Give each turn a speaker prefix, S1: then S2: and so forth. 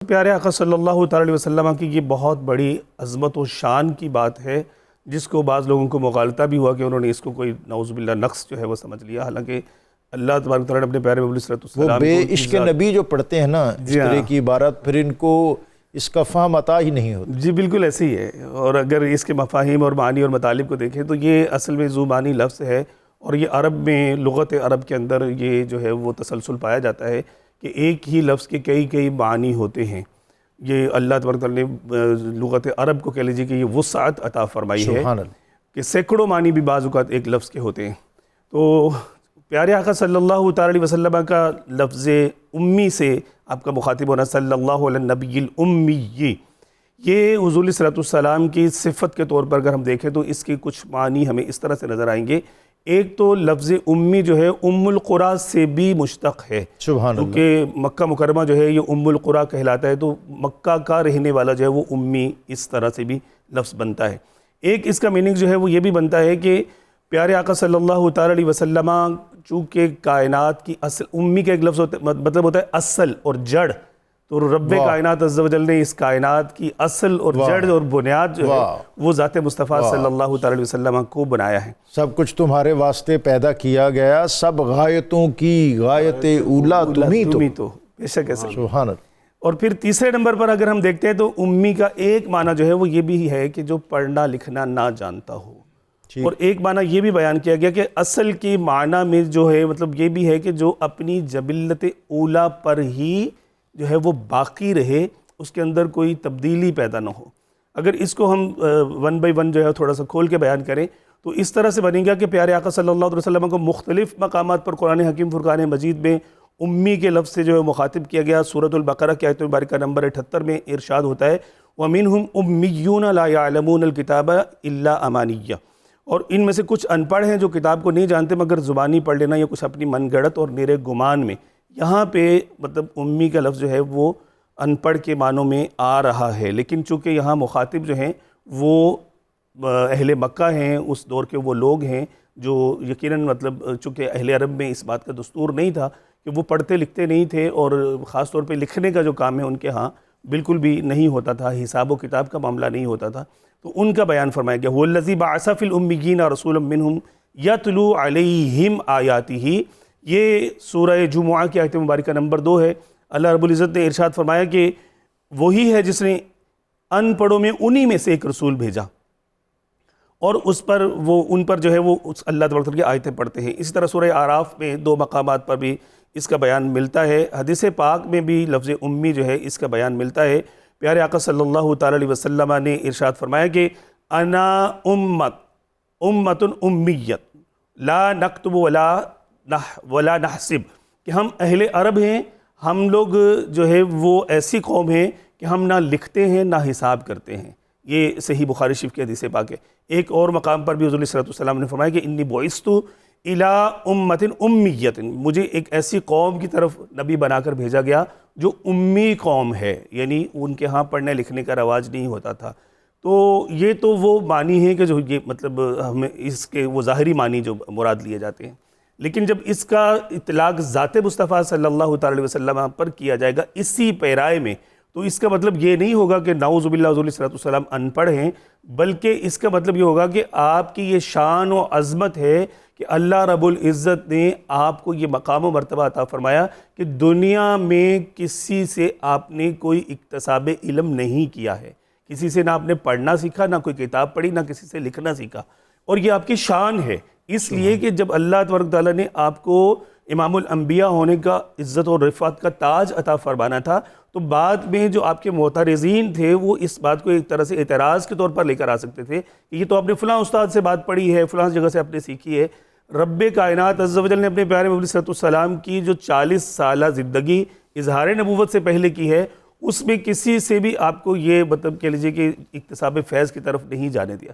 S1: پیارے آقا صلی اللہ تعالی علیہ وسلم کی یہ بہت بڑی عظمت و شان کی بات ہے، جس کو بعض لوگوں کو مغالطہ بھی ہوا کہ انہوں نے اس کو کوئی نعوذ باللہ نقص جو ہے وہ سمجھ لیا، حالانکہ اللہ تبارک تعالیٰ نے اپنے پیارے نبی صلی اللہ علیہ وسلم
S2: وہ بے عشق نبی جو پڑھتے ہیں نا اس طرح کی عبارت، پھر ان کو اس کا فہم عطا ہی نہیں ہوتا۔
S1: جی بالکل ایسے ہی ہے، اور اگر اس کے مفاہیم اور معانی اور مطالب کو دیکھیں تو یہ اصل میں ذو معنی لفظ ہے، اور یہ عرب میں لغت عرب کے اندر یہ جو ہے وہ تسلسل پایا جاتا ہے کہ ایک ہی لفظ کے کئی معنی ہوتے ہیں۔ یہ اللہ تبارک تعالیٰ نے لغت عرب کو کہہ لیجیے کہ یہ وسعت عطا فرمائی ہے
S2: سبحان اللہ،
S1: کہ سینکڑوں معنی بھی بعض اوقات ایک لفظ کے ہوتے ہیں۔ تو پیارے آقا صلی اللہ تعالی علیہ وسلم کا لفظ امی سے آپ کا مخاطب ہونا، صلی اللہ علیہ نبی الامی، یہ حضور صلی اللہ علیہ وسلم کی صفت کے طور پر اگر ہم دیکھیں تو اس کے کچھ معنی ہمیں اس طرح سے نظر آئیں گے۔ ایک تو لفظ امی جو ہے ام القریٰ سے بھی مشتق ہے،
S2: سبحان اللہ،
S1: کیونکہ مکہ مکرمہ جو ہے یہ ام القریٰ کہلاتا ہے، تو مکہ کا رہنے والا جو ہے وہ امی اس طرح سے بھی لفظ بنتا ہے۔ ایک اس کا میننگ جو ہے وہ یہ بھی بنتا ہے کہ پیارے آقا صلی اللہ تعالی علیہ وسلم چونکہ کائنات کی اصل، امی کا ایک لفظ مطلب ہوتا ہے اصل اور جڑ، تو رب کائنات عز و جل نے اس کائنات کی اصل اور جڑ اور بنیاد جو ہے وہ ذات مصطفیٰ صلی اللہ تعالی علیہ وسلم کو بنایا ہے۔
S2: سب کچھ تمہارے واسطے پیدا کیا گیا، سب غایتوں کی غایت اولا تمہیں تو،
S1: بے شک ایسے۔
S2: سبحان اللہ۔
S1: اور پھر تیسرے نمبر پر اگر ہم دیکھتے ہیں تو امی کا ایک معنی جو ہے وہ یہ بھی ہے کہ جو پڑھنا لکھنا نہ جانتا ہو، اور ایک معنی یہ بھی بیان کیا گیا کہ اصل کی معنی میں جو ہے مطلب یہ بھی ہے کہ جو اپنی جبلت اولا پر ہی جو ہے وہ باقی رہے، اس کے اندر کوئی تبدیلی پیدا نہ ہو۔ اگر اس کو ہم ون بائی ون جو ہے تھوڑا سا کھول کے بیان کریں تو اس طرح سے بنے گا کہ پیارے آقا صلی اللہ علیہ وسلم کو مختلف مقامات پر قرآن حکیم فرقان مجید میں امی کے لفظ سے جو ہے مخاطب کیا گیا۔ سورۃ البقرہ کی آیت مبارکہ نمبر 78 میں ارشاد ہوتا ہے وَمِنْهُمْ أُمِّيُّونَ لَا يَعْلَمُونَ الْكِتَابَ إِلَّا أَمَانِيَّ، اور ان میں سے کچھ ان پڑھ ہیں جو کتاب کو نہیں جانتے مگر زبانی پڑھ لینا یا کچھ اپنی من گڑت اور میرے گمان میں۔ یہاں پہ مطلب امی کا لفظ جو ہے وہ ان پڑھ کے معنوں میں آ رہا ہے، لیکن چونکہ یہاں مخاطب جو ہیں وہ اہل مکہ ہیں، اس دور کے وہ لوگ ہیں جو یقیناً مطلب چونکہ اہل عرب میں اس بات کا دستور نہیں تھا کہ وہ پڑھتے لکھتے نہیں تھے، اور خاص طور پہ لکھنے کا جو کام ہے ان کے ہاں بالکل بھی نہیں ہوتا تھا، حساب و کتاب کا معاملہ نہیں ہوتا تھا، تو ان کا بیان فرمایا گیا۔ هُوَ الَّذِي بَعَثَ فِي الْأُمِّيِّينَ رَسُولًا مِّنْهُمْ يَتْلُو عَلَيْهِمْ آيَاتِهِ، یہ سورہ جمعہ کی آیت مبارکہ نمبر 2 ہے۔ اللہ رب العزت نے ارشاد فرمایا کہ وہی ہے جس نے ان پڑھوں میں انہی میں سے ایک رسول بھیجا، اور اس پر وہ ان پر جو ہے وہ اللہ تبارک کی آیتیں پڑھتے ہیں۔ اسی طرح سورہ اعراف میں 2 مقامات پر بھی اس کا بیان ملتا ہے۔ حدیث پاک میں بھی لفظ امی جو ہے اس کا بیان ملتا ہے۔ پیارے آقا صلی اللہ تعالی علیہ وسلم نے ارشاد فرمایا کہ انا امت امیت لا نکتب ولا نحسب، کہ ہم اہل عرب ہیں، ہم لوگ جو ہے وہ ایسی قوم ہیں کہ ہم نہ لکھتے ہیں نہ حساب کرتے ہیں۔ یہ صحیح بخاری شریف کی حدیث پاک ہے۔ ایک اور مقام پر بھی حضور صلی اللہ علیہ وسلم نے فرمایا کہ انی بعثت الی امت امیت، مجھے ایک ایسی قوم کی طرف نبی بنا کر بھیجا گیا جو امی قوم ہے، یعنی ان کے ہاں پڑھنے لکھنے کا رواج نہیں ہوتا تھا۔ تو یہ تو وہ معنی ہے کہ جو یہ مطلب ہمیں اس کے وہ ظاہری معنی جو مراد لیے جاتے ہیں، لیکن جب اس کا اطلاق ذات مصطفیٰ صلی اللہ تعالی علیہ وسلم پر کیا جائے گا اسی پیرائے میں، تو اس کا مطلب یہ نہیں ہوگا کہ نعوذ باللہ حضور صلی اللہ علیہ وسلم ان پڑھ ہیں، بلکہ اس کا مطلب یہ ہوگا کہ آپ کی یہ شان و عظمت ہے کہ اللہ رب العزت نے آپ کو یہ مقام و مرتبہ عطا فرمایا کہ دنیا میں کسی سے آپ نے کوئی اکتساب علم نہیں کیا ہے، کسی سے نہ آپ نے پڑھنا سیکھا، نہ کوئی کتاب پڑھی، نہ کسی سے لکھنا سیکھا، اور یہ آپ کی شان ہے۔ اس لیے کہ جب اللہ تبارک تعالیٰ نے آپ کو امام الانبیاء ہونے کا عزت اور رفعت کا تاج عطا فرمانا تھا، تو بعد میں جو آپ کے معترضین تھے وہ اس بات کو ایک طرح سے اعتراض کے طور پر لے کر آ سکتے تھے کہ یہ تو آپ نے فلاں استاد سے بات پڑھی ہے، فلاں جگہ سے آپ نے سیکھی ہے۔ رب کائنات عز و جل نے اپنے پیارے نبی صلی اللہ علیہ وسلم کی جو 40 سالہ زندگی اظہار نبوت سے پہلے کی ہے، اس میں کسی سے بھی آپ کو یہ مطلب کہہ لیجیے کہ اکتساب فیض کی طرف نہیں جانے دیا۔